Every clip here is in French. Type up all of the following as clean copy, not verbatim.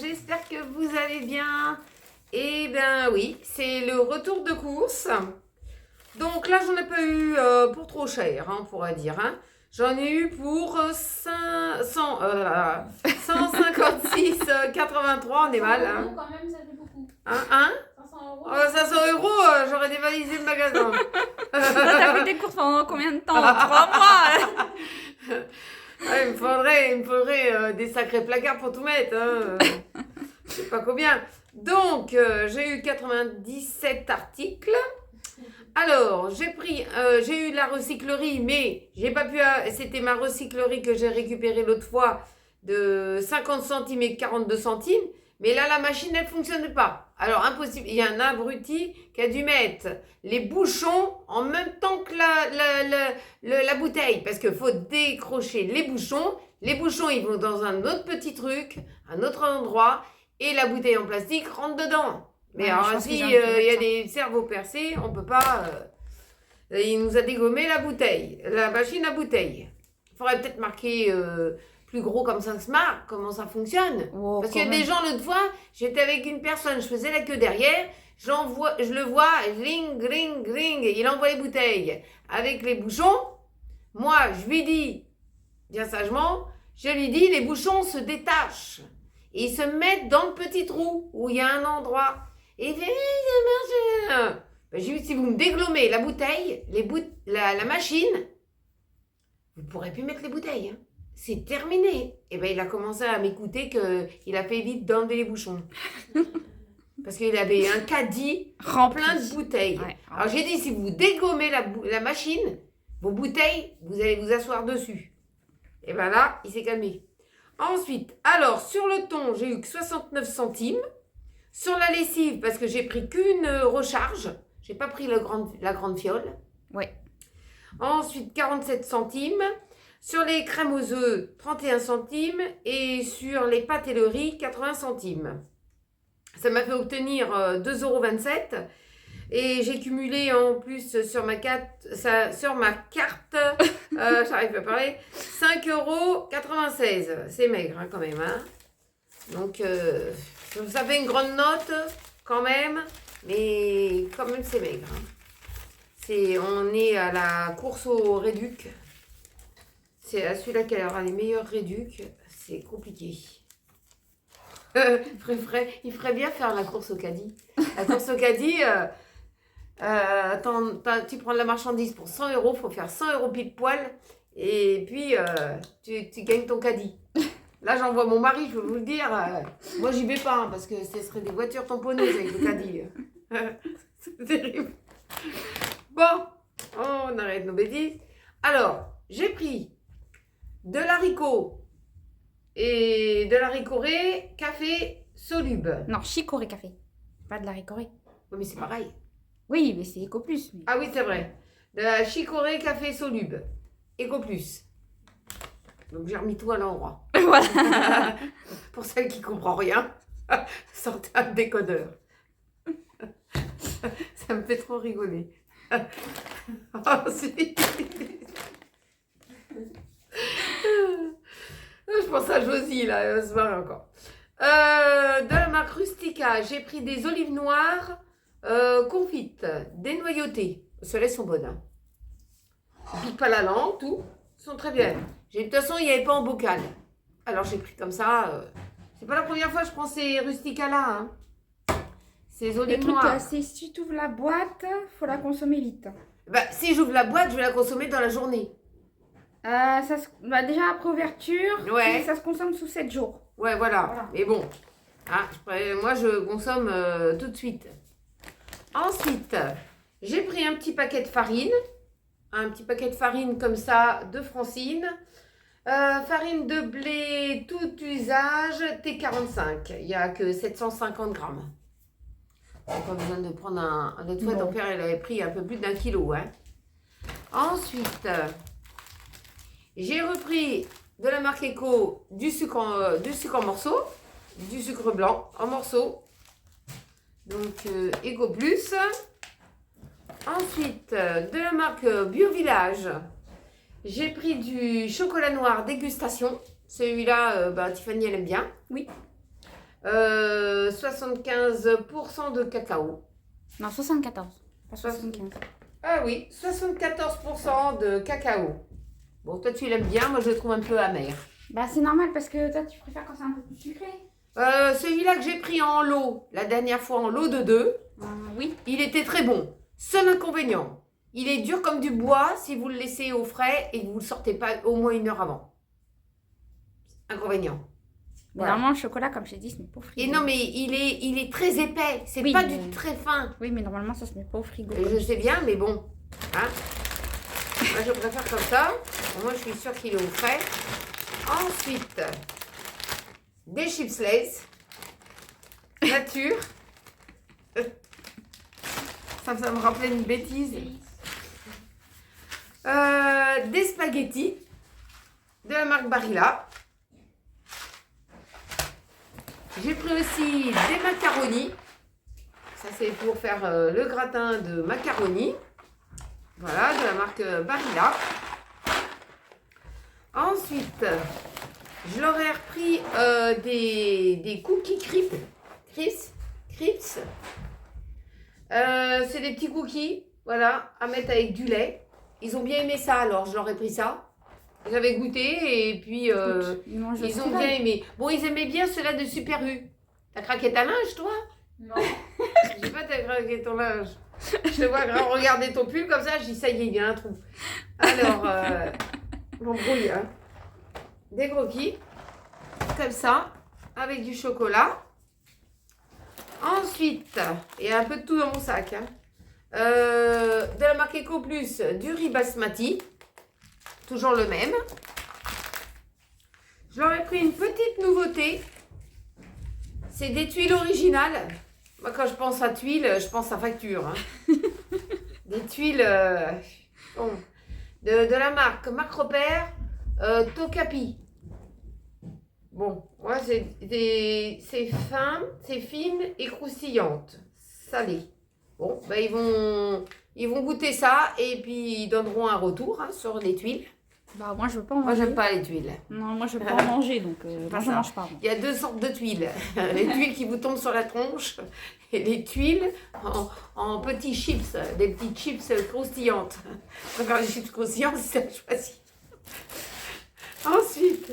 j'espère que vous allez bien. Eh bien oui, c'est le retour de course. Donc là, j'en ai pas eu pour trop cher, on pourrait dire. Hein. J'en ai eu pour 156,83, on est mal. Hein. Quand même, ça fait beaucoup. Hein 500 €. 500 €, j'aurais dévalisé le magasin. T'as fait tes courses pendant combien de temps? 3 mois. Ouais, il me faudrait des sacrés placards pour tout mettre. Hein. Je sais pas combien. Donc, j'ai eu 97 articles. Alors, j'ai eu de la recyclerie, mais j'ai pas pu. C'était ma recyclerie que j'ai récupérée l'autre fois de 50 centimes et 42 centimes. Mais là, la machine, elle fonctionne pas. Alors, impossible. Il y a un abruti qui a dû mettre les bouchons en même temps que la bouteille. Parce qu'il faut décrocher les bouchons. Les bouchons, ils vont dans un autre petit truc, un autre endroit. Et la bouteille en plastique rentre dedans. Mais Ouais, alors, si il y a des cerveaux percés, on peut pas... il nous a dégommé la bouteille, la machine à bouteille. Il faudrait peut-être marquer plus gros comme ça se marque, comment ça fonctionne. Oh, Parce qu'il y a des gens, l'autre fois, j'étais avec une personne, je faisais la queue derrière, je le vois, ring, ring, ring, il envoie les bouteilles avec les bouchons. Moi, je lui dis, bien sagement, je lui dis, les bouchons se détachent. Et ils se mettent dans le petit trou où il y a un endroit. Et il fait, ben, j'ai dit, si vous me déglommez la bouteille, la machine, vous ne pourrez plus mettre les bouteilles. Hein. C'est terminé. Et ben il a commencé à m'écouter qu'il a fait vite d'enlever les bouchons. Parce qu'il avait un caddie plein de bouteilles. Ouais. Alors j'ai dit, si vous dégommez la machine, vos bouteilles, vous allez vous asseoir dessus. Et ben là, il s'est calmé. Ensuite, alors sur le thon, j'ai eu que 69 centimes. Sur la lessive, parce que j'ai pris qu'une recharge. J'ai pas pris la grande fiole. Ouais. Ensuite, 47 centimes. Sur les crèmes aux œufs, 31 centimes. Et sur les pâtes et le riz, 80 centimes. Ça m'a fait obtenir 2,27 €. Et j'ai cumulé en plus sur ma carte, j'arrive pas à parler, 5,96 €. C'est maigre hein, quand même. Hein. Donc, ça fait une grande note quand même, mais quand même c'est maigre. Hein. On est à la course au réduc. C'est à celui-là qui aura les meilleurs réducs. C'est compliqué. Il ferait bien faire la course au caddie. La course au caddie... tu prends de la marchandise pour 100 €, il faut faire 100 € pile poil et puis tu gagnes ton caddie. Là, j'envoie mon mari, je peux vous le dire. Moi, j'y vais pas hein, parce que ce serait des voitures tamponneuses avec le caddie. C'est terrible. Bon, on arrête nos bêtises. Alors, j'ai pris de l'haricot et de l'haricoté café soluble. Non, chicorée café. Pas de la ricorée. Oui, mais c'est pareil. Oui, mais c'est Eco Plus. Mais... Ah oui, c'est vrai. De la chicorée café soluble. Eco Plus. Donc j'ai remis tout à l'endroit. Voilà. Pour celle qui ne comprend rien, sortez un décodeur. Ça me fait trop rigoler. Ensuite... Je pense à Josie, là, elle va se marrer encore. De la marque Rustica, j'ai pris des olives noires confites, dénoyautées. Celles-là sont bonnes. Hein. Ils piquent pas la langue, tout. Ils sont très bien. De toute façon, il n'y avait pas en bocal. Alors j'ai pris comme ça. C'est pas la première fois que je prends ces Rustica-là. Hein. Ces olives noires. Si tu ouvres la boîte, faut la consommer vite. Bah, si j'ouvre la boîte, je vais la consommer dans la journée. Déjà après ouverture, ouais. Ça se consomme sous 7 jours. Ouais, voilà. Mais bon, hein, moi je consomme tout de suite. Ensuite, j'ai pris un petit paquet de farine. Un petit paquet de farine comme ça de Francine. Farine de blé tout usage T45. Il n'y a que 750 grammes. On n'a pas besoin de prendre un... L'autre fois, ton père, elle avait pris un peu plus d'1 kilo. Hein. Ensuite, j'ai repris de la marque Eco du sucre en morceaux. Du sucre blanc en morceaux. Donc, Eco Plus. Ensuite, de la marque Bio Village, j'ai pris du chocolat noir dégustation. Celui-là, Tiffany, elle aime bien. Oui. 75% de cacao. Non, 74. Pas 75. Ah oui, 74% de cacao. Bon, toi tu l'aimes bien, moi je le trouve un peu amer. Bah, c'est normal parce que toi, tu préfères quand c'est un peu plus sucré. Celui-là que j'ai pris en lot, la dernière fois en lot de 2, Oui. il était très bon. Seul inconvénient, il est dur comme du bois si vous le laissez au frais et que vous ne le sortez pas au moins 1 heure avant. Inconvénient. Mais Voilà. normalement, le chocolat, comme je t'ai dit, se met pas au frigo. Et non, mais il est très épais, c'est Oui, pas mais- du très fin. Oui, mais normalement, ça se met pas au frigo. Je sais bien, mais bon. Hein. Moi, je préfère comme ça. Moi, je suis sûre qu'il est au frais. Ensuite, des chips Lay's. Nature. Ça me rappelait une bêtise. Des spaghettis. De la marque Barilla. J'ai pris aussi des macaronis. Ça, c'est pour faire le gratin de macaroni. Voilà, de la marque Barilla. Ensuite, je leur ai repris des cookies Crips. C'est des petits cookies, voilà, à mettre avec du lait. Ils ont bien aimé ça, alors je leur ai pris ça. J'avais goûté et puis ils ont bien aimé. Bon, ils aimaient bien ceux-là de Super U. T'as craqué ta linge, toi? Non. Je sais pas, t'as craqué ton linge. Je te vois regarder ton pull comme ça, je dis ça y est, il y a un trou. Alors, m'embrouille, hein. Des croquis, comme ça, avec du chocolat. Ensuite, il y a un peu de tout dans mon sac. Hein. De la marque Eco Plus, du riz basmati. Toujours le même. Je leur ai pris une petite nouveauté. C'est des tuiles originales. Moi, quand je pense à tuiles, je pense à facture. Hein. Des tuiles bon, de la marque Macropère Tokapi. Bon, moi, c'est fin, c'est fine et croustillante. Salée. Bon, ben, ils vont goûter ça et puis ils donneront un retour hein, sur les tuiles. Bah, moi, je veux pas en Moi, manger. j'aime pas les tuiles. Non, moi, je veux pas en manger, donc moi, Pas je ça. mange pas. Moi. Il y a 2 sortes de tuiles. Les tuiles qui vous tombent sur la tronche et les tuiles en petits chips, des petites chips croustillantes. Je préfère les chips croustillantes si ça choisit. Ensuite,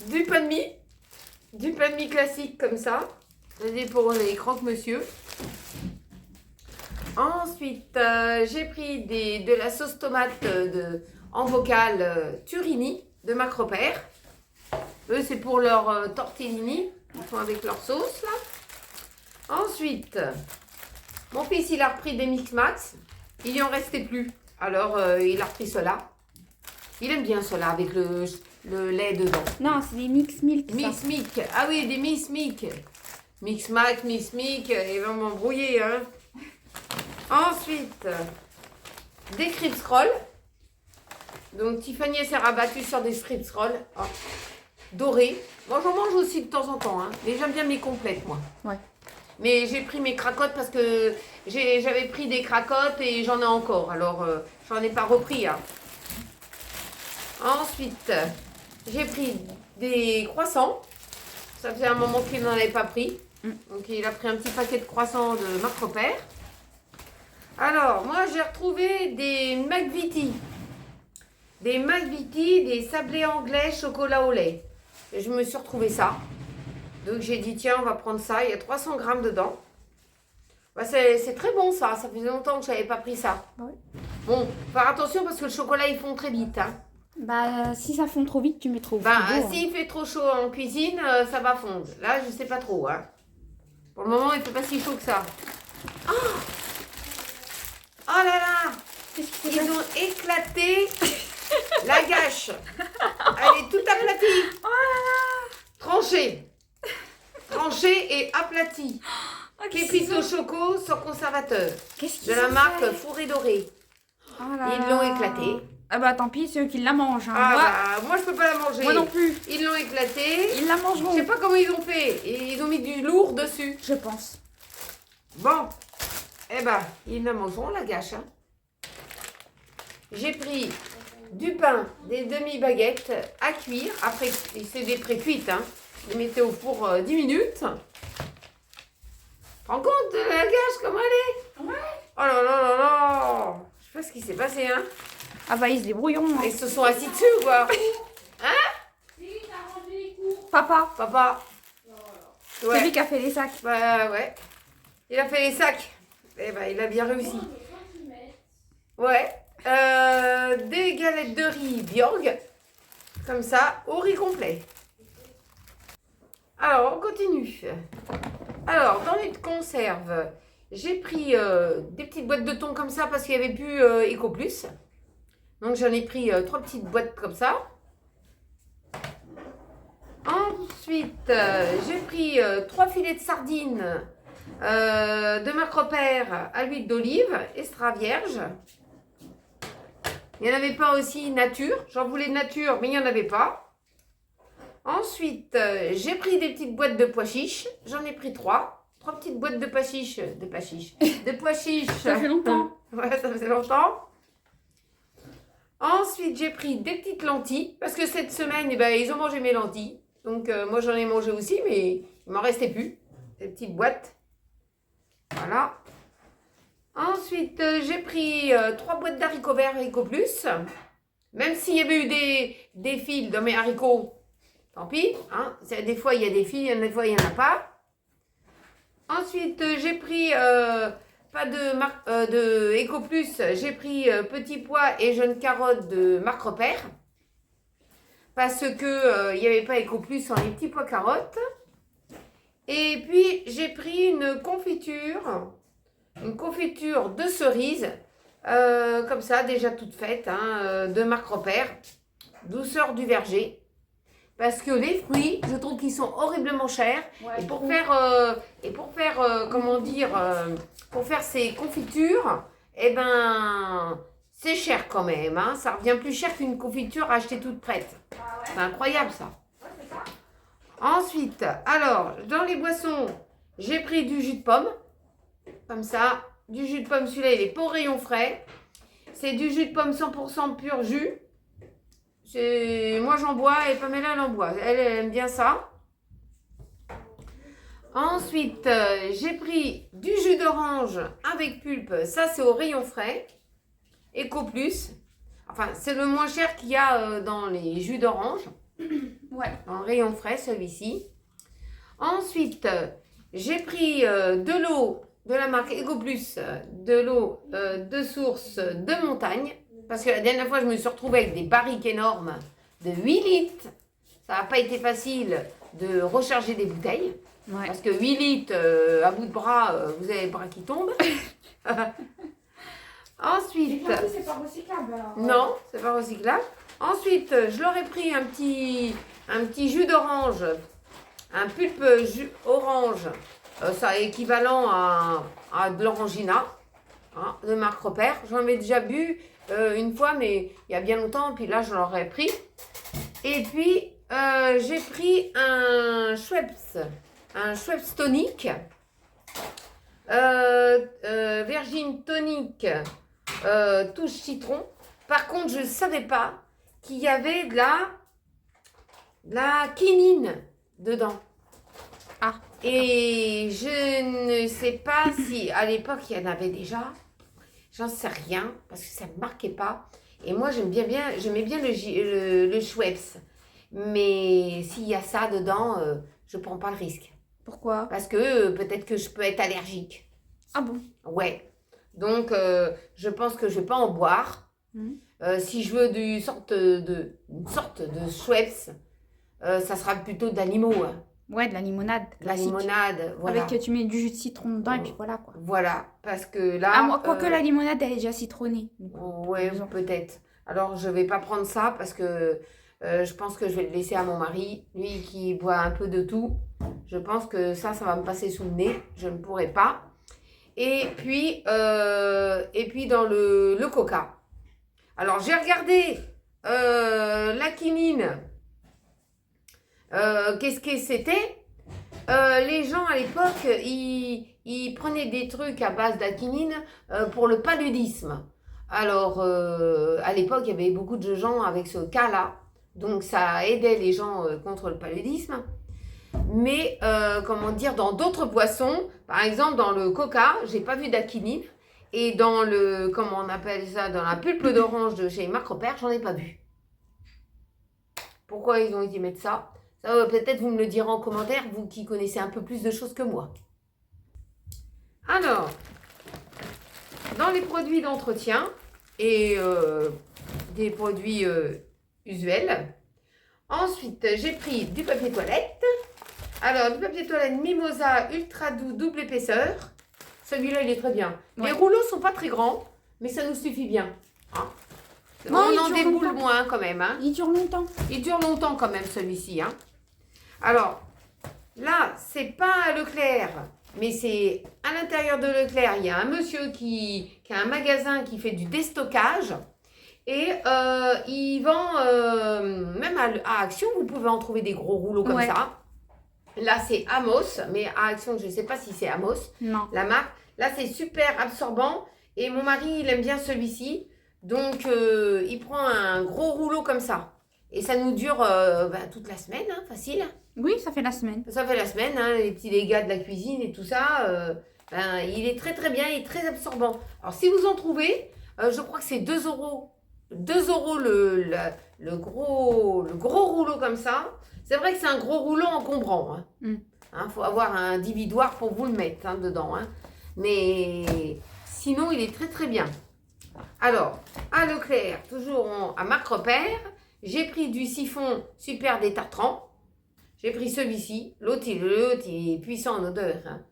du pain de mie classique comme ça. C'est pour les croque-monsieur. Ensuite, j'ai pris de la sauce tomate en bocal Turini de Macropère. Eux, c'est pour leur tortellini. Ils font avec leur sauce, là. Ensuite, mon fils, il a repris des Mix Max. Il n'y en restait plus. Alors, il a repris cela. Il aime bien cela avec le lait dedans. Non, c'est des mix milk. ça. Mix Mic. Ah oui, des Mix Mic. Mix Max, Mix Mic. Il va m'embrouiller, hein. Ensuite, des Crips Roll. Donc, Tiffany s'est rabattue sur des Crips Roll. Oh. Dorés. Moi, j'en mange aussi de temps en temps. Hein. Mais j'aime bien mes complètes, moi. Ouais. Mais j'ai pris mes cracottes parce que j'avais pris des cracottes et j'en ai encore. Alors, j'en ai pas repris. Hein. Ensuite, j'ai pris des croissants. Ça faisait un moment qu'il n'en avait pas pris. Donc, il a pris un petit paquet de croissants de Macropère. Alors, moi, j'ai retrouvé des McVitie. Des McVitie, des sablés anglais chocolat au lait. Et je me suis retrouvé ça. Donc, j'ai dit, tiens, on va prendre ça. Il y a 300 grammes dedans. Bah, c'est très bon, ça. Ça faisait longtemps que je n'avais pas pris ça. Ouais. Bon, faire attention parce que le chocolat, il fond très vite. Hein. Bah, si ça fond trop vite, tu mets trop au Ben, frigo, hein. s'il fait trop chaud en cuisine, ça va fondre. Là, je sais pas trop. Hein. Pour le moment, il fait pas si chaud que ça. Oh, oh là là! Qu'est-ce qui s'est Ils passé ont éclaté la gâche. Elle est toute aplatie. Tranchée. Tranchée et aplatie. Oh, qu'est-ce qu'ils Pépito ont- choco sans conservateur. Qu'est-ce qu'ils De la ont marque fait Four et Doré. Oh là Ils là. l'ont éclatée. Ah bah tant pis, c'est eux qui la mangent. Hein. Ah bah, moi je peux pas la manger. Moi non plus. Ils l'ont éclatée. Ils la Je mangeront. sais pas comment ils ont fait. Et ils ont mis du lourd dessus. Je pense. Bon. Eh ben, ils la mangeront la gâche. Hein. J'ai pris du pain, des demi-baguettes à cuire. Après, c'est des pré-cuites. Hein. les mettais au four 10 minutes. Tu te rends compte de la gage, comment elle est? Ouais. Oh là là là là. Je sais pas ce qui s'est passé, hein. Ah bah, ils se débrouillent. Hein. Ils se sont assis dessus ou quoi? Papa, Papa? c'est Ouais. lui qui a fait les sacs. Bah ouais. Il a fait les sacs. Eh ben, il a bien réussi. Ouais. Des galettes de riz Bjorg. Comme ça, au riz complet. Alors, on continue. Alors, dans les conserves, j'ai pris des petites boîtes de thon comme ça parce qu'il n'y avait plus Eco Plus. Donc, j'en ai pris 3 petites boîtes comme ça. Ensuite, j'ai pris 3 filets de sardines de marque Repère à l'huile d'olive, extra vierge. Il n'y en avait pas aussi nature. J'en voulais nature, mais il n'y en avait pas. Ensuite, j'ai pris des petites boîtes de pois chiches. J'en ai pris 3. 3 petites boîtes de pois chiches. De pois chiches. Ça fait longtemps. Ouais, ça faisait longtemps. Ensuite, j'ai pris des petites lentilles. Parce que cette semaine, eh ben, ils ont mangé mes lentilles. Donc, moi, j'en ai mangé aussi, mais il m'en restait plus. Des petites boîtes. Voilà. Ensuite, j'ai pris 3 boîtes d'haricots verts Eco Plus. Même s'il y avait eu des fils dans mes haricots, tant pis. Hein. Des fois, il y a des fils, des fois, il n'y en a pas. Ensuite, j'ai pris pas de Eco Plus. J'ai pris petits pois et jeunes carottes de marque Repère. Parce que il n'y avait pas Eco Plus sans les petits pois carottes. Et puis, j'ai pris une confiture de cerises, comme ça, déjà toute faite, hein, de marque Repère, douceur du verger. Parce que les fruits, je trouve qu'ils sont horriblement chers. Ouais, Et pour faire, comment dire, pour faire ces confitures, eh ben, c'est cher quand même. Hein, ça revient plus cher qu'une confiture achetée toute prête. Ah ouais. C'est incroyable ça. Ouais, c'est ça. Ensuite, alors, dans les boissons, j'ai pris du jus de pomme. Comme ça, du jus de pomme, celui-là, il est pas au rayon frais. C'est du jus de pomme 100% pur jus. Moi, j'en bois et Pamela, elle en boit. Elle aime bien ça. Ensuite, j'ai pris du jus d'orange avec pulpe. Ça, c'est au rayon frais. Eco Plus. Enfin, c'est le moins cher qu'il y a dans les jus d'orange. Ouais. En rayon frais, celui-ci. Ensuite, j'ai pris de l'eau de la marque Eco Plus, de l'eau de source de montagne. Parce que la dernière fois, je me suis retrouvée avec des barriques énormes de 8 litres. Ça n'a pas été facile de recharger des bouteilles. Ouais. Parce que 8 litres à bout de bras, vous avez le bras qui tombe. Ensuite, c'est pas recyclable alors. non, c'est pas recyclable. Ensuite, je leur ai pris un petit jus d'orange, un pulpe jus orange, ça est équivalent à de l'orangina, hein, de marque Repère. J'en avais déjà bu une fois, mais il y a bien longtemps, puis là, je l'aurais pris. Et puis, j'ai pris un Schweppes tonique, Virgin tonique, touche citron. Par contre, je ne savais pas qu'il y avait de la quinine dedans. Ah. Et je ne sais pas si à l'époque il y en avait déjà. J'en sais rien parce que ça ne me marquait pas. Et moi j'aimais bien le Schweppes. Mais s'il y a ça dedans, je ne prends pas le risque. Pourquoi? Parce que peut-être que je peux être allergique. Ah bon? Ouais. Donc je pense que je ne vais pas en boire. Si je veux une sorte de Schweppes, ça sera plutôt de la limo. Hein. Ouais, de la limonade. De la classique. limonade, voilà. Avec tu mets du jus de citron dedans et puis voilà quoi. Voilà, parce que là... Ah, moi, quoique la limonade elle est déjà citronnée. Ouais, peut-être. Alors, je vais pas prendre ça parce que je pense que je vais le laisser à mon mari. Lui qui boit un peu de tout. Je pense que ça va me passer sous le nez. Je ne pourrai pas. Et puis dans le coca. Alors, j'ai regardé la quinine. Qu'est-ce que c'était? Les gens à l'époque, ils prenaient des trucs à base d'aquinine pour le paludisme. Alors, à l'époque, il y avait beaucoup de gens avec ce cas-là. Donc, ça aidait les gens contre le paludisme. Mais, comment dire, dans d'autres poissons, par exemple dans le coca, j'ai pas vu d'achinine. Et dans le, comment on appelle ça, dans la pulpe d'orange de chez Macropère, j'en ai pas vu. Pourquoi ils ont été mettre ça? Ça, peut-être vous me le direz en commentaire, vous qui connaissez un peu plus de choses que moi. Alors, dans les produits d'entretien et des produits usuels, ensuite j'ai pris du papier toilette. Alors, du papier toilette Mimosa Ultra Doux double épaisseur. Celui-là, il est très bien. Ouais. Les rouleaux sont pas très grands, mais ça nous suffit bien. Hein. Non, on il en dure déboule longtemps. moins quand même. Hein. Il dure longtemps. Il dure longtemps quand même celui-ci. Hein. Alors, là, c'est pas à Leclerc, mais c'est à l'intérieur de Leclerc. Il y a un monsieur qui a un magasin qui fait du déstockage. Et il vend, même à Action, vous pouvez en trouver des gros rouleaux comme Ouais. ça. Là, c'est Amos, mais à Action, je ne sais pas si c'est Amos, Non. la marque. Là, c'est super absorbant. Et mon mari, il aime bien celui-ci. Donc, il prend un gros rouleau comme ça. Et ça nous dure toute la semaine, hein, facile. Oui, ça fait la semaine. Ça fait la semaine, hein, les petits dégâts de la cuisine et tout ça. Il est très très bien, il est très absorbant. Alors, si vous en trouvez, je crois que c'est 2 €. 2 € le gros rouleau comme ça. C'est vrai que c'est un gros rouleau encombrant. Hein. Mm. Faut avoir un dividoire pour vous le mettre hein, dedans. Hein. Mais sinon, il est très très bien. Alors, à Leclerc, toujours à marque repère, j'ai pris du siphon super détartrant. J'ai pris celui-ci. L'autre, il est puissant en odeur. Hein.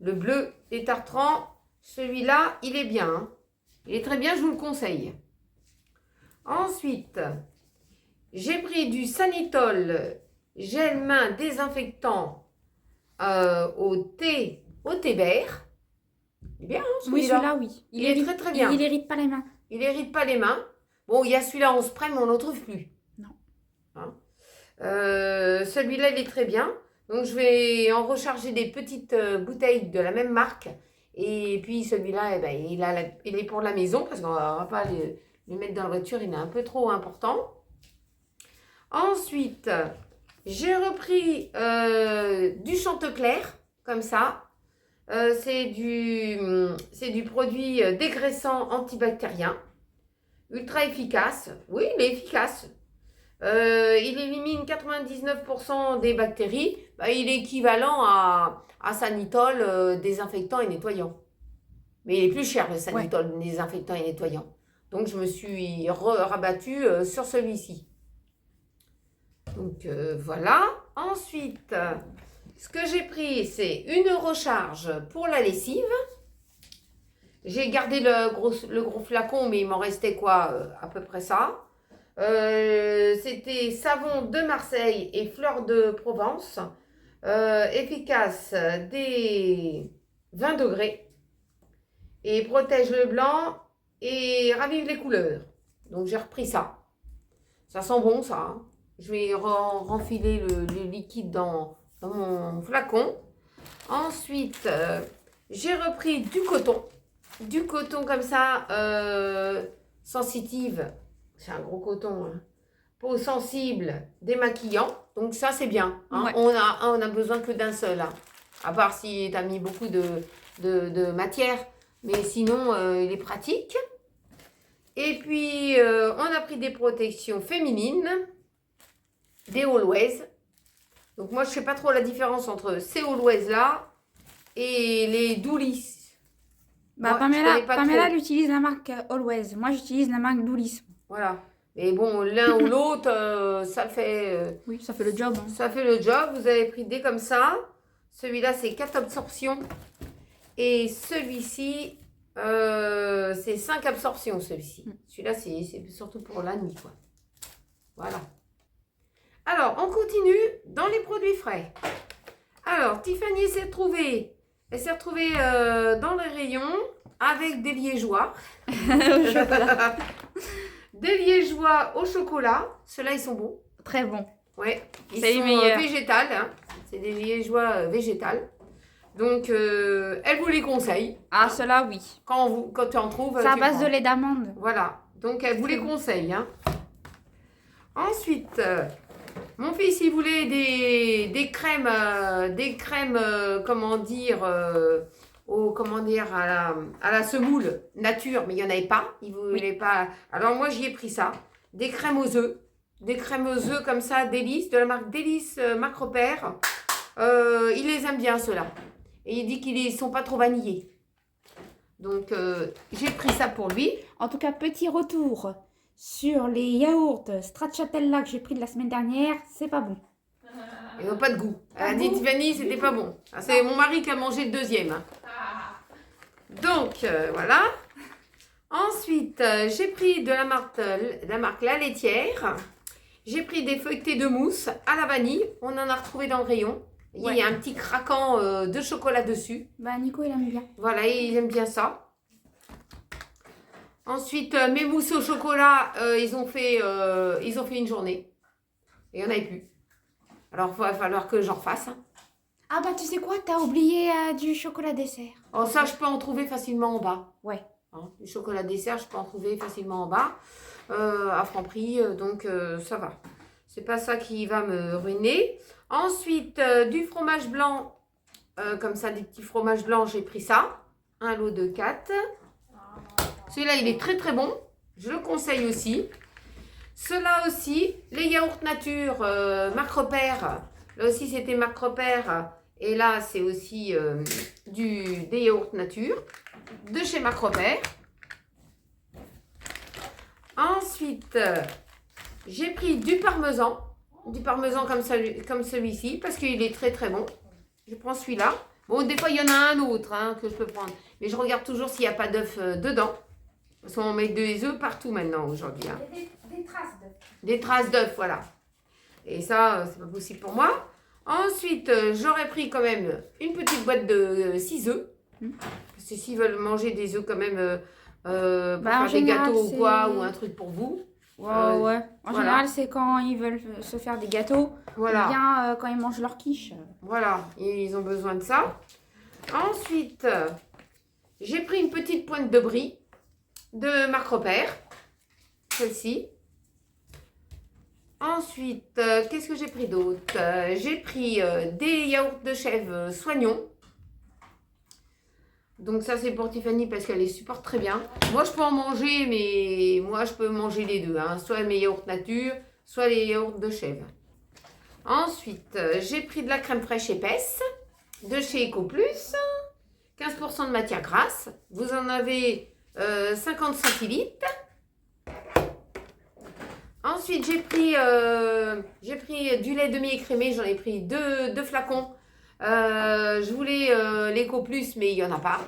Le bleu détartrant, celui-là, il est bien. Hein. Il est très bien, je vous le conseille. Ensuite, j'ai pris du Sanitol gel main désinfectant au thé vert. Il est bien, hein, Oui, celui-là. celui-là, oui. Il est très, très bien. Il irrite pas les mains. Il n'hérite pas les mains. Bon, il y a celui-là en spray, mais on n'en trouve plus. Non. Hein. Celui-là, il est très bien. Donc, je vais en recharger des petites bouteilles de la même marque. Et puis, celui-là, eh ben, il est pour la maison parce qu'on ne va pas le mettre dans la voiture. Il est un peu trop important. Ensuite, j'ai repris du Chantecler, comme ça. C'est du produit dégraissant antibactérien, ultra efficace. Oui, il est efficace. Il élimine 99% des bactéries. Il est équivalent à Sanitol désinfectant et nettoyant. Mais il est plus cher le Sanitol désinfectant et nettoyant. Donc je me suis rabattue sur celui-ci. Donc voilà. Ensuite, ce que j'ai pris, c'est une recharge pour la lessive. J'ai gardé le gros flacon, mais il m'en restait quoi à peu près ça. C'était savon de Marseille et fleur de Provence. Efficace des 20 degrés. Et protège le blanc et ravive les couleurs. Donc j'ai repris ça. Ça sent bon ça. Hein. Je vais renfiler le liquide dans mon flacon. Ensuite, j'ai repris du coton. Du coton comme ça, sensitive. C'est un gros coton. Hein. Peau sensible, démaquillant. Donc ça, c'est bien. Hein. Ouais. On a besoin que d'un seul. Hein. À part si tu as mis beaucoup de matière. Mais sinon, il est pratique. Et puis, on a pris des protections féminines. Des Always. Donc moi, je ne sais pas trop la différence entre ces Always-là et les Doulis. Bah, Moi, Pamela elle utilise la marque Always. Moi, j'utilise la marque Doulis. Voilà. Mais bon, l'un ou l'autre, ça fait... Oui, ça fait le job. Hein. Ça fait le job. Vous avez pris des comme ça. Celui-là, c'est 4 absorptions. Et celui-ci, c'est 5 absorptions, celui-ci. Celui-là, c'est surtout pour la nuit, quoi. Voilà. Alors, on continue dans les produits frais. Alors, Tiffany s'est retrouvée dans le rayon avec des liégeois. Au chocolat. Des liégeois au chocolat. Ceux-là, ils sont bons. Très bon. Ouais. Ils C'est les sont meilleurs. végétales. Hein. C'est des liégeois végétales. Donc, elle vous les conseille. Ah, cela, oui. Quand tu en trouves. C'est à tu base prends. de lait d'amande. Voilà. Donc, elle vous les conseille. Hein. Ensuite, Mon fils, il voulait des crèmes, comment dire, à la semoule nature, mais il n'y en avait pas. Il voulait pas. Alors moi, j'y ai pris ça. Des crèmes aux œufs. Des crèmes aux œufs comme ça, Délice, de la marque Délice Marc Repère. Il les aime bien, ceux-là. Et il dit qu'ils ne sont pas trop vanillés. Donc, j'ai pris ça pour lui. En tout cas, petit retour sur les yaourts Stracciatella que j'ai pris de la semaine dernière, c'est pas bon. Ils n'ont pas de goût. Elle a dit Tiffany, c'était pas bon. Ah, c'est mon mari qui a mangé le deuxième. Hein. Donc, voilà. Ensuite, j'ai pris de la marque La Laitière. J'ai pris des feuilletés de mousse à la vanille. On en a retrouvé dans le rayon. Il y a un petit craquant de chocolat dessus. Bah, Nico, il aime bien. Voilà, il aime bien ça. Ensuite, mes mousses au chocolat, ils ont fait une journée. Et il n'y en avait plus. Alors, il va falloir que j'en refasse. Hein. Ah bah, tu sais quoi, t'as oublié du chocolat dessert. Oh, ça, je peux en trouver facilement en bas. Ouais. Hein, du chocolat dessert, je peux en trouver facilement en bas. À Franprix, donc ça va. C'est pas ça qui va me ruiner. Ensuite, du fromage blanc. Comme ça, des petits fromages blancs, j'ai pris ça. Un lot de 4. Celui-là, il est très très bon. Je le conseille aussi. Ceux-là aussi, les yaourts nature Marc Repère. Là aussi, c'était Marc Repère. Et là, c'est aussi des yaourts nature de chez Marc Repère. Ensuite, j'ai pris du parmesan. Du parmesan comme celui-ci parce qu'il est très très bon. Je prends celui-là. Bon, des fois, il y en a un autre hein, que je peux prendre. Mais je regarde toujours s'il n'y a pas d'œuf dedans. Parce qu'on met des œufs partout maintenant aujourd'hui. Hein. Des traces d'œufs. Des traces d'œufs, voilà. Et ça, c'est pas possible pour moi. Ensuite, j'aurais pris quand même une petite boîte de 6 œufs. Parce que s'ils veulent manger des œufs quand même pour faire des gâteaux ou quoi, ou un truc pour vous. Ouais. En général, c'est quand ils veulent se faire des gâteaux. Voilà. Ou bien quand ils mangent leur quiche. Voilà, ils ont besoin de ça. Ensuite, j'ai pris une petite pointe de brie de Marc Repère. Celle-ci. Ensuite, qu'est-ce que j'ai pris d'autre? J'ai pris des yaourts de chèvre soignons. Donc ça, c'est pour Tiffany parce qu'elle les supporte très bien. Moi, je peux en manger, mais moi, je peux manger les deux. Hein. Soit mes yaourts nature, soit les yaourts de chèvre. Ensuite, j'ai pris de la crème fraîche épaisse de chez EcoPlus. 15% de matière grasse. Vous en avez 50 centilitres. Ensuite, j'ai pris du lait demi-écrémé. J'en ai pris deux flacons. Je voulais l'EcoPlus, mais il n'y en a pas.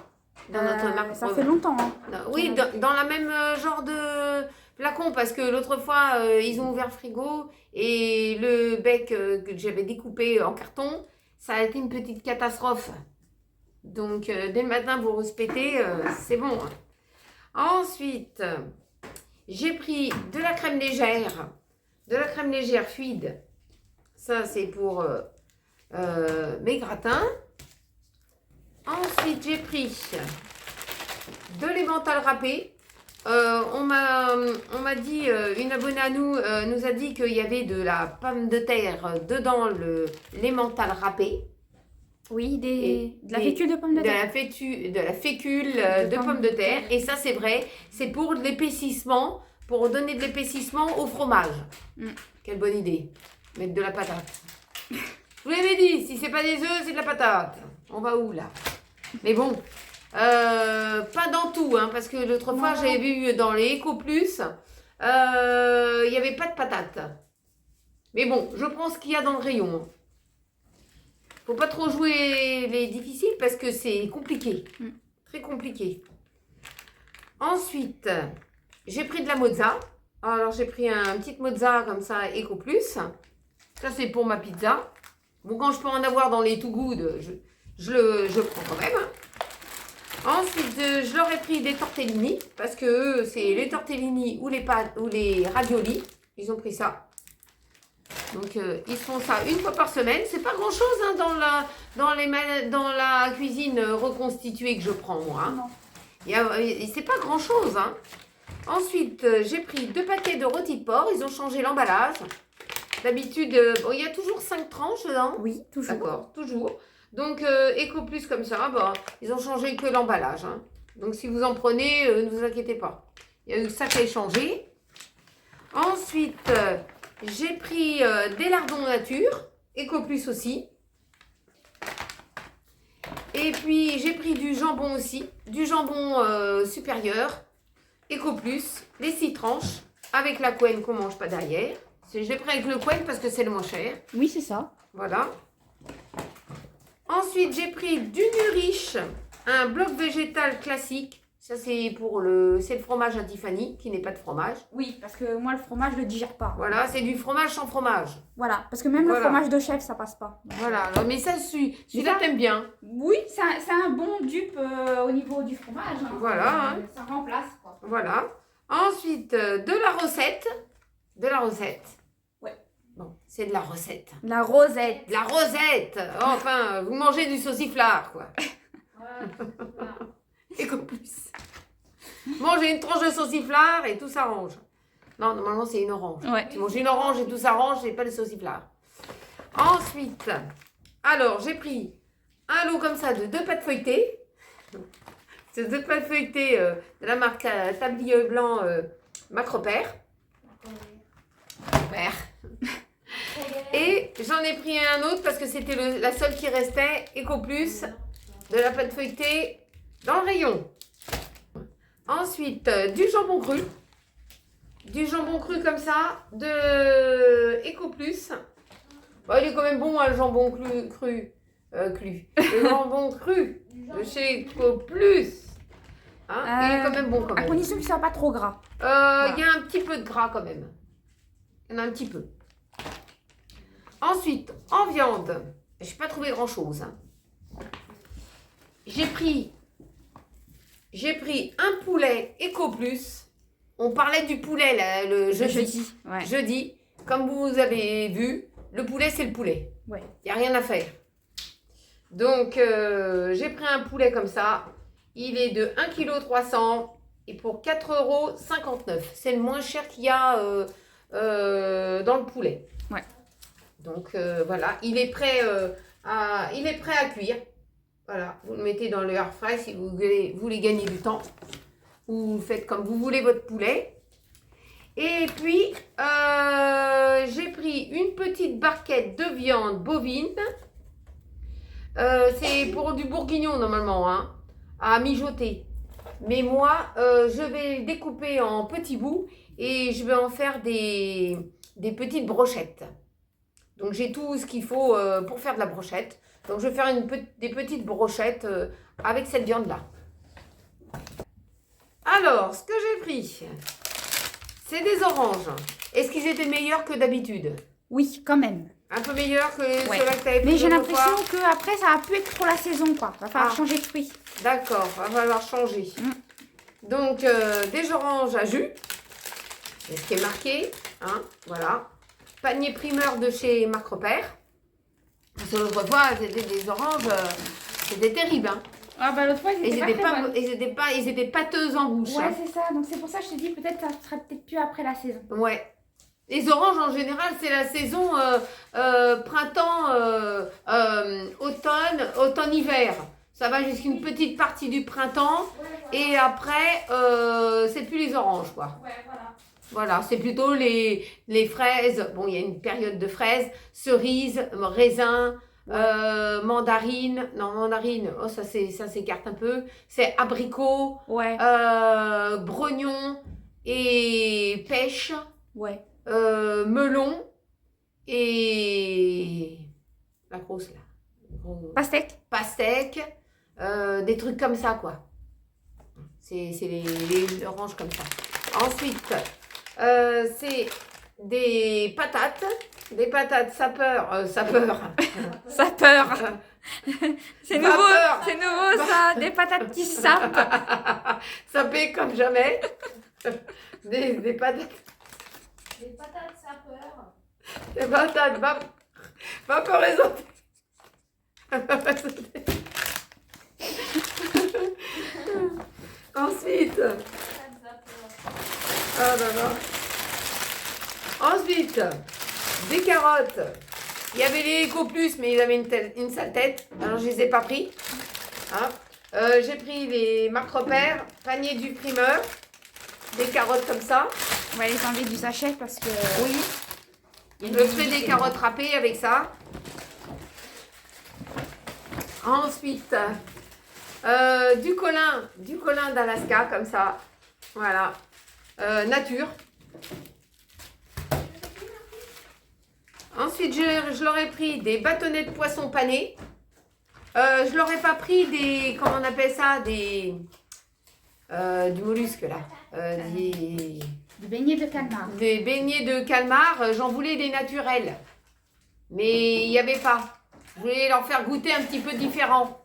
Dans notre marque. Ça fait longtemps. Hein. Oui, dans la même genre de flacon, parce que l'autre fois, ils ont ouvert le frigo et le bec que j'avais découpé en carton, ça a été une petite catastrophe. Donc, dès le matin, vous respectez, c'est bon. Ensuite, j'ai pris de la crème légère fluide. Ça, c'est pour mes gratins. Ensuite, j'ai pris de l'emmental râpé. On m'a dit, une abonnée à nous a dit qu'il y avait de la pomme de terre dedans l'emmental râpé. Oui, de la fécule de pomme de terre. De la fécule de pomme de terre. Et ça, c'est vrai, c'est pour l'épaississement, pour donner de l'épaississement au fromage. Quelle bonne idée. Mettre de la patate. Je vous l'avais dit, si c'est pas des œufs, c'est de la patate. On va où là? Mais bon, pas dans tout, hein, parce que l'autre fois, j'avais vu dans les EcoPlus, il n'y avait pas de patates. Mais bon, je prends ce qu'il y a dans le rayon. Faut pas trop jouer les difficiles parce que c'est compliqué. Très compliqué. Ensuite, j'ai pris de la mozza. Alors, j'ai pris un petit mozza comme ça, EcoPlus. Ça, c'est pour ma pizza. Bon, quand je peux en avoir dans les Too Good, je prends quand même. Ensuite, je leur ai pris des tortellini. Parce que eux, c'est les tortellini ou les raviolis. Ils ont pris ça. Donc, ils font ça une fois par semaine. C'est pas grand-chose hein, dans la cuisine reconstituée que je prends, moi. Hein. C'est pas grand-chose. Hein. Ensuite, j'ai pris 2 paquets de rôtis de porc. Ils ont changé l'emballage. D'habitude, bon, il y a toujours 5 tranches dedans. Oui, toujours. D'accord, toujours. Donc, Eco Plus comme ça, bah, ils ont changé que l'emballage. Hein. Donc, si vous en prenez, ne vous inquiétez pas. Il y a eu ça qui a changé. Ensuite, j'ai pris des lardons nature, Eco Plus aussi. Et puis, j'ai pris du jambon aussi, du jambon supérieur, Eco Plus, les 6 tranches, avec la couenne qu'on ne mange pas derrière. Je l'ai pris avec le couenne parce que c'est le moins cher. Oui, c'est ça. Voilà. Ensuite, j'ai pris du Nurish, un bloc végétal classique. Ça, c'est c'est le fromage à Tiffany, qui n'est pas de fromage. Oui, parce que moi, le fromage, je le digère pas. Voilà, c'est du fromage sans fromage. Voilà, parce que même le fromage de chèvre, ça passe pas. Donc, voilà, mais ça, celui-là, t'aimes bien. Oui, c'est un bon dupe au niveau du fromage. Hein. Voilà. Hein. Ça remplace, quoi. Voilà. Ensuite, de la recette. De la recette. Ouais. Bon, c'est de la recette. La rosette. De la rosette. Enfin, vous mangez du sauciflard, quoi. Eco Plus. Mangez une tranche de sauciflard et tout s'arrange. Non, normalement, c'est une orange. Ouais. Tu manges une orange et tout s'arrange, c'est pas le sauciflard. Ensuite, alors, j'ai pris un lot comme ça de 2 pâtes feuilletées. C'est 2 pâtes feuilletées de la marque Tablier Blanc Macropère. Macropère. Et j'en ai pris un autre parce que c'était la seule qui restait, Eco Plus, de la pâte feuilletée dans le rayon. Ensuite, du jambon cru. Du jambon cru comme ça, de Eco Plus. Bon, il est quand même bon, hein, le jambon cru. Le jambon cru de chez Eco Plus. Hein, il est quand même bon quand même. À condition qu'il ne soit pas trop gras. Il y a un petit peu de gras quand même. Il y en a un petit peu. Ensuite, en viande, je n'ai pas trouvé grand chose. Hein. J'ai pris un poulet Eco Plus. On parlait du poulet là, le jeudi. Ouais. Jeudi, comme vous avez vu, le poulet c'est le poulet. Ouais. Il n'y a rien à faire. Donc, j'ai pris un poulet comme ça. Il est de 1,3 kg et pour 4,59 €. C'est le moins cher qu'il y a dans le poulet. Ouais. Donc, voilà. Il est prêt à cuire. Voilà. Vous le mettez dans le air fry si vous voulez gagner du temps. Ou vous faites comme vous voulez votre poulet. Et puis, j'ai pris une petite barquette de viande bovine. C'est pour du bourguignon normalement, hein, à mijoter. Mais moi, je vais le découper en petits bouts et je vais en faire des petites brochettes. Donc, j'ai tout ce qu'il faut pour faire de la brochette. Donc, je vais faire des petites brochettes avec cette viande-là. Alors, ce que j'ai pris, c'est des oranges. Est-ce qu'ils étaient meilleurs que d'habitude? Oui, quand même. Un peu meilleurs que Ouais. ceux-là que tu avais pris Mais j'ai l'autre l'impression fois? qu'après, ça va plus être trop la saison, quoi. Va falloir changer de fruits. D'accord, va falloir changer. Donc, des oranges à jus. C'est ce qui est marqué. Hein, voilà. Panier primeur de chez Macropère. Parce que l'autre fois, c'était des oranges, c'était terrible. Hein. Ah bah l'autre fois, ils étaient pas très bonnes. Ils étaient pâteuses en bouche. Ouais, Hein. c'est ça. Donc c'est pour ça que je te dis, peut-être ça sera peut-être plus après la saison. Ouais. Les oranges, en général, c'est la saison printemps, automne-hiver. Ça va jusqu'à une petite partie du printemps. Et après, c'est plus les oranges, quoi. Ouais, voilà. Voilà, c'est plutôt les fraises. Bon, il y a une période de fraises, cerises, raisins, mandarines. Non, mandarines, oh, ça s'écarte un peu. C'est abricots, Ouais. brognons et pêche. Ouais. Melon et la grosse là. Pastèque. Pastèque, des trucs comme ça quoi. C'est les oranges comme ça. Ensuite, c'est des patates sapeur. Sapeur. C'est nouveau, Vapeur. c'est nouveau ça. Des patates qui sapent. Sapé comme jamais. Des patates. Des patates sapeurs. Des patates vaporisées. Ensuite. Oh là là. Ensuite, des carottes. Il y avait les Eco Plus, mais ils avaient une sale tête. Alors, je les ai pas pris. Hein. J'ai pris les marques repères, panier du primeur. Des carottes comme ça. On va les enlever du sachet parce que... Oui. Je fais des carottes râpées avec ça. Ensuite, du colin d'Alaska, comme ça. Voilà. Nature. Ensuite, je leur ai pris des bâtonnets de poisson panés. Je leur ai pas pris des, comment on appelle ça, des, du mollusque là. Du beignet de calmar. Des beignets de calmar, j'en voulais des naturels. Mais il n'y avait pas. Je voulais leur faire goûter un petit peu différent.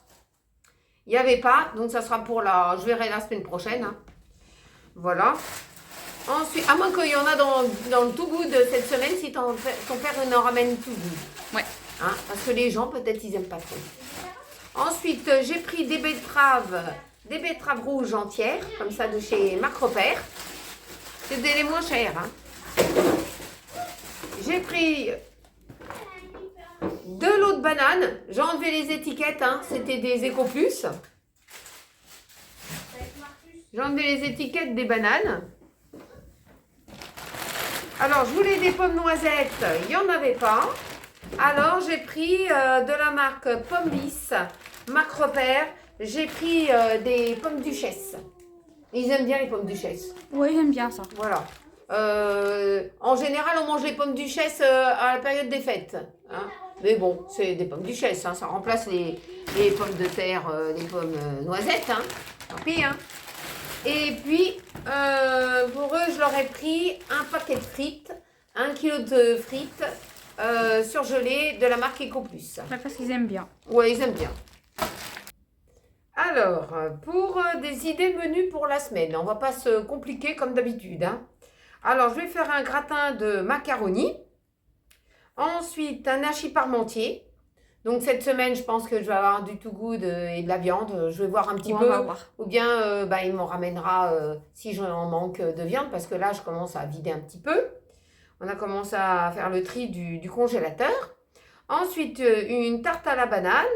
Il n'y avait pas, donc ça sera pour la... Je verrai la semaine prochaine. Hein. Voilà. Ensuite, à moins qu'il y en a dans le Too Good cette semaine, si ton père en ramène Too Good. Ouais. Hein, parce que les gens, peut-être, ils n'aiment pas trop. Ensuite, j'ai pris des betteraves rouges entières, comme ça, de chez Marc Repère. C'était les moins chers. Hein. J'ai pris de l'eau de banane. J'ai enlevé les étiquettes, hein. C'était des Eco Plus. J'ai enlevé les étiquettes des bananes. Alors, je voulais des pommes noisettes. Il n'y en avait pas. Alors, j'ai pris de la marque Pomme Lisse, Marc Repère. J'ai pris des pommes duchesse. Ils aiment bien les pommes duchesse. Oui, j'aime bien ça. Voilà. En général, on mange les pommes duchesse à la période des fêtes. Hein. Mais bon, c'est des pommes duchesse. Hein. Ça remplace les pommes de terre, les pommes noisettes. Hein. Tant pis. Hein. Et puis, pour eux, je leur ai pris un paquet de frites, 1 kilo de frites surgelées de la marque Eco Plus. Ouais, parce qu'ils aiment bien. Ouais, ils aiment bien. Alors, pour des idées menus pour la semaine, on va pas se compliquer comme d'habitude. Hein. Alors, je vais faire un gratin de macaroni. Ensuite, un hachis parmentier. Donc, cette semaine, je pense que je vais avoir du Too Good et de la viande. Je vais voir un petit peu. Ou bien, il m'en ramènera si j'en manque de viande. Parce que là, je commence à vider un petit peu. On a commencé à faire le tri du congélateur. Ensuite, une tarte à la banane.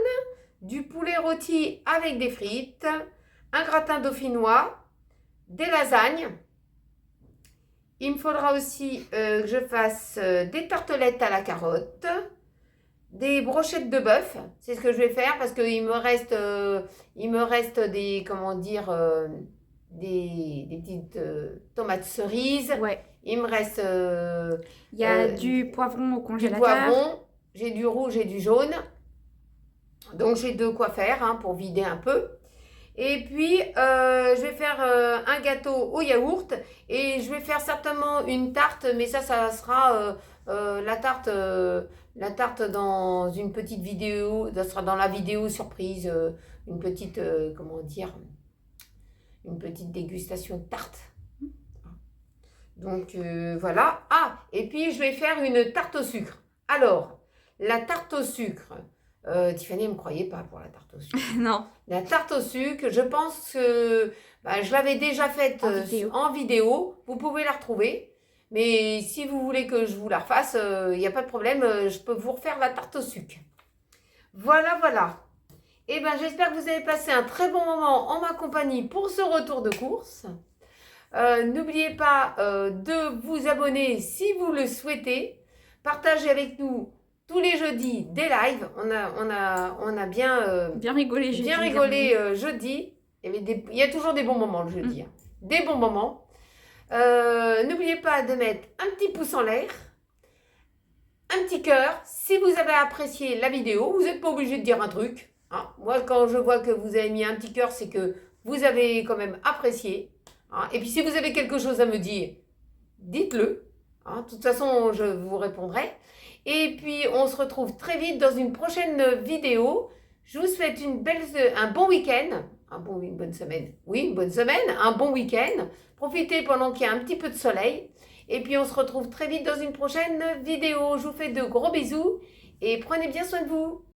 Du poulet rôti avec des frites, un gratin dauphinois, des lasagnes. Il me faudra aussi que je fasse des tartelettes à la carotte, des brochettes de bœuf. C'est ce que je vais faire parce qu'il me reste des, comment dire, des petites tomates cerises. Ouais. Il me reste... Il y a du poivron au congélateur. Du poivron, j'ai du rouge et du jaune. Donc, j'ai de quoi faire hein, pour vider un peu. Et puis, je vais faire un gâteau au yaourt. Et je vais faire certainement une tarte. Mais ça sera la tarte dans une petite vidéo. Ça sera dans la vidéo surprise. Une petite, comment dire, une petite dégustation de tarte. Donc, voilà. Ah, et puis, je vais faire une tarte au sucre. Alors, la tarte au sucre... Tiffany ne me croyait pas pour la tarte au sucre. Non. La tarte au sucre, je pense que je l'avais déjà faite en vidéo. Vous pouvez la retrouver. Mais si vous voulez que je vous la refasse, il n'y a pas de problème. Je peux vous refaire la tarte au sucre. Voilà, voilà. Et ben, j'espère que vous avez passé un très bon moment en ma compagnie pour ce retour de course. N'oubliez pas de vous abonner si vous le souhaitez. Partagez avec nous tous les jeudis des lives. On a bien rigolé jeudi. Bien rigolé jeudi. Il y a toujours des bons moments le jeudi. Hein. Des bons moments. N'oubliez pas de mettre un petit pouce en l'air. Un petit cœur. Si vous avez apprécié la vidéo, vous n'êtes pas obligé de dire un truc. Hein. Moi, quand je vois que vous avez mis un petit cœur, c'est que vous avez quand même apprécié. Hein. Et puis, si vous avez quelque chose à me dire, dites-le. Hein. De toute façon, je vous répondrai. Et puis, on se retrouve très vite dans une prochaine vidéo. Je vous souhaite un bon week-end. Une bonne semaine. Oui, une bonne semaine. Un bon week-end. Profitez pendant qu'il y a un petit peu de soleil. Et puis, on se retrouve très vite dans une prochaine vidéo. Je vous fais de gros bisous et prenez bien soin de vous.